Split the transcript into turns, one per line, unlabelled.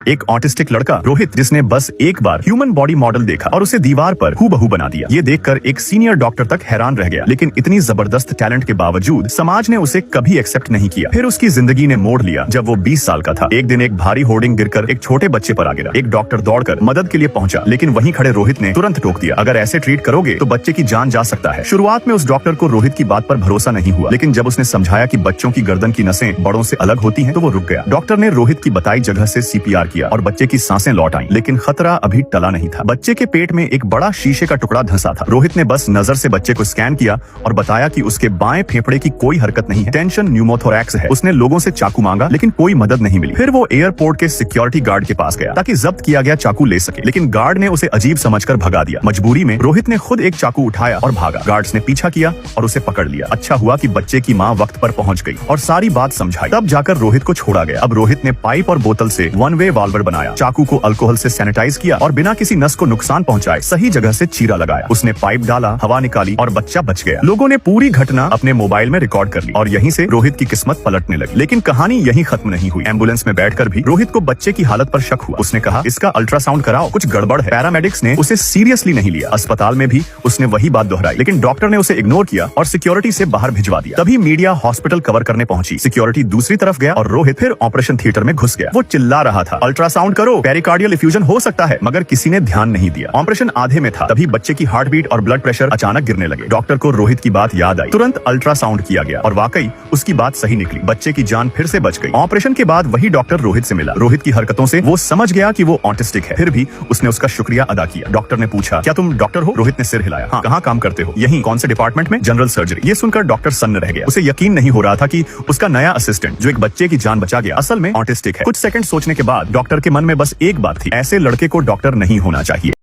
एक ऑटिस्टिक लड़का रोहित, जिसने बस एक बार ह्यूमन बॉडी मॉडल देखा और उसे दीवार पर हूबहू बना दिया। ये देखकर एक सीनियर डॉक्टर तक हैरान रह गया, लेकिन इतनी जबरदस्त टैलेंट के बावजूद समाज ने उसे कभी एक्सेप्ट नहीं किया। फिर उसकी जिंदगी ने मोड़ लिया जब वो 20 साल का था। एक दिन एक भारी होर्डिंग गिरकर एक छोटे बच्चे पर आ गिरा। एक डॉक्टर दौड़कर मदद के लिए पहुंचा, लेकिन वहीं खड़े रोहित ने तुरंत टोक दिया, अगर ऐसे ट्रीट करोगे तो बच्चे की जान जा सकता है। शुरुआत में उस डॉक्टर को रोहित की बात पर भरोसा नहीं हुआ, लेकिन जब उसने समझाया कि बच्चों की गर्दन की नसें बड़ों से अलग होती हैं, तो वो रुक गया। डॉक्टर ने रोहित की बताई जगह से CPR किया और बच्चे की सांसें लौट आईं, लेकिन खतरा अभी टला नहीं था। बच्चे के पेट में एक बड़ा शीशे का टुकड़ा धंसा था। रोहित ने बस नजर से बच्चे को स्कैन किया और बताया कि उसके बाएं फेफड़े की कोई हरकत नहीं है, टेंशन न्यूमोथोरैक्स है। उसने लोगों से चाकू मांगा, लेकिन कोई मदद नहीं मिली। फिर वो एयरपोर्ट के सिक्योरिटी गार्ड के पास गया ताकि जब्त किया गया चाकू ले सके, लेकिन गार्ड ने उसे अजीब समझकर भगा दिया। मजबूरी में रोहित ने खुद एक चाकू उठाया और भागा। गार्ड्स ने पीछा किया और उसे पकड़ लिया। अच्छा हुआ कि बच्चे की माँ वक्त पर पहुंच गई और सारी बात समझाई। तब जाकर रोहित को छोड़ा गया। अब रोहित ने पाइप और बोतल से वन वे वाल्वर बनाया, चाकू को अल्कोहल से सैनिटाइज किया और बिना किसी नस को नुकसान पहुंचाए सही जगह से चीरा लगाया। उसने पाइप डाला, हवा निकाली और बच्चा बच गया। लोगों ने पूरी घटना अपने मोबाइल में रिकॉर्ड कर ली और यहीं से रोहित की किस्मत पलटने लगी। लेकिन कहानी यहीं खत्म नहीं हुई। एम्बुलेंस में बैठकर भी रोहित को बच्चे की हालत पर शक हुआ। उसने कहा, इसका अल्ट्रासाउंड कराओ, कुछ गड़बड़ है। पैरामेडिक्स ने उसे सीरियसली नहीं लिया। अस्पताल में भी उसने वही बात दोहराई, लेकिन डॉक्टर ने उसे इग्नोर किया और सिक्योरिटी से बाहर भिजवा दिया। तभी मीडिया हॉस्पिटल कवर करने पहुंची। सिक्योरिटी दूसरी तरफ गया और रोहित फिर ऑपरेशन थिएटर में घुस गया। वो चिल्ला रहा था, अल्ट्रासाउंड करो, पेरिकार्डियल इफ्यूजन हो सकता है, मगर किसी ने ध्यान नहीं दिया। ऑपरेशन आधे में था, तभी बच्चे की हार्ट बीट और ब्लड प्रेशर अचानक गिरने लगे। डॉक्टर को रोहित की बात याद आई, तुरंत अल्ट्रासाउंड किया गया और वाकई उसकी बात सही निकली। बच्चे की जान फिर से बच गई। ऑपरेशन के बाद वही डॉक्टर रोहित से मिला। रोहित की हरकतों से वो समझ गया कि वो ऑटिस्टिक है। फिर भी उसने उसका शुक्रिया अदा किया। डॉक्टर ने पूछा, क्या तुम डॉक्टर हो? रोहित ने सिर हिलाया। हाँ। कहाँ काम करते हो? यहीं। कौन से डिपार्टमेंट में? General surgery. ये सुनकर डॉक्टर सन्न रह गया। उसे यकीन नहीं हो रहा था कि उसका नया असिस्टेंट, जो एक बच्चे की जान बचा गया, असल में ऑटिस्टिक है। कुछ सेकंड सोचने के बाद डॉक्टर के मन में बस एक बात थी, ऐसे लड़के को डॉक्टर नहीं होना चाहिए।